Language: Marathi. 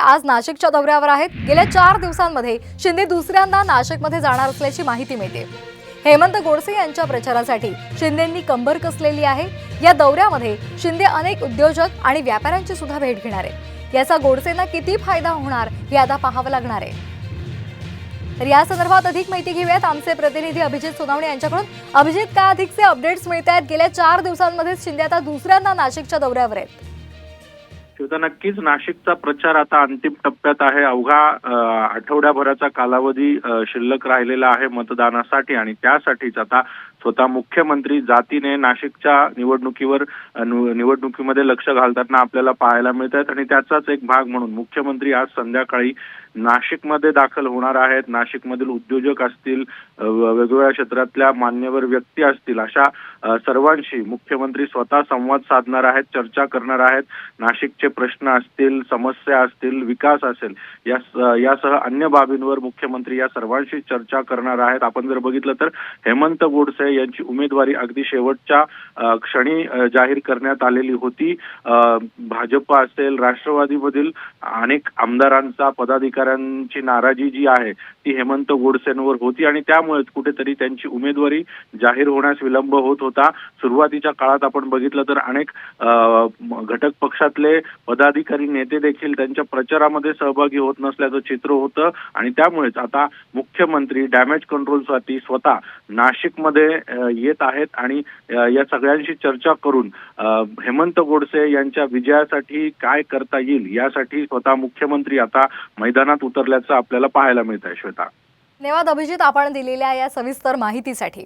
आज नाशिकच्या दौऱ्यावर आहेत। गेल्या 4 दिवसांमध्ये शिंदे दुसऱ्यांदा नाशिकमध्ये जाणार असल्याची माहिती मिळते। हेमंत गोडसे यांच्या प्रचारासाठी शिंदेंनी कंबर कसलेली आहे। या दौऱ्यामध्ये शिंदे अनेक उद्योजक आणि व्यापाऱ्यांची सुद्धा भेट घेणार आहेत। याचा गोडसेंना किती फायदा होणार हे आता पाहावं लागणार आहे। तर या संदर्भात अधिक माहिती घेऊयात आमचे प्रतिनिधी अभिजित सोनावणे यांच्याकडून। अभिजित, काय अधिकचे अपडेट्स मिळत आहेत? गेल्या 4 दिवसांमध्ये शिंदे आता दुसऱ्यांदा नाशिकच्या दौऱ्यावर आहेत। शिवता, नक्कीच नाशिकचा प्रचार आता अंतिम टप्प्यात आहे। अवघा आठवड्याभराचा कालावधी शिल्लक राहिलेला आहे मतदानासाठी आणि त्यासाठीच आता स्वतः मुख्यमंत्री जातीने नाशिकच्या निवडणुकीमध्ये लक्ष घालताना आपल्याला पाहायला मिळत आहेत आणि त्याचाच एक भाग म्हणून मुख्यमंत्री आज संध्याकाळी नाशिकमध्ये दाखल होणार आहेत। नाशिकमधील उद्योजक असतील, वेगवेगळ्या क्षेत्रातल्या मान्यवर व्यक्ती असतील, अशा सर्वांशी मुख्यमंत्री स्वतः संवाद साधणार आहेत, चर्चा करणार आहेत। नाशिकचे प्रश्न असतील, समस्या असतील, विकास असेल, यासह अन्य बाबींवर मुख्यमंत्री या सर्वांशी चर्चा करणार आहेत। आपण जर बघितलं तर हेमंत गोडसे यांची उमेदवारी अगदी शेवटच्या क्षणी जाहीर करण्यात आलेली होती। भाजप असेल, राष्ट्रवादीमधील अनेक आमदारांचा, पदाधिकाऱ्यांची नाराजी जी आहे ती हेमंत गोडसेंवर होती आणि त्यामुळेच कुठेतरी त्यांची उमेदवारी जाहीर होण्यास विलंब होत होता। सुरुवातीच्या काळात आपण बघितलं तर अनेक घटक पक्षातले पदाधिकारी, नेते देखील त्यांच्या प्रचारामध्ये सहभागी होत नसल्याचं चित्र होतं आणि त्यामुळेच आता मुख्यमंत्री डॅमेज कंट्रोलसाठी स्वतः नाशिकमध्ये येत आहेत आणि या सगळ्यांशी चर्चा करून हेमंत गोडसे यांच्या विजयासाठी काय करता येईल यासाठी स्वतः मुख्यमंत्री आता मैदानात उतरल्याचं आपल्याला पाहायला मिळत आहे। श्वेता, धन्यवाद अभिजित, आपण दिलेल्या या सविस्तर माहितीसाठी।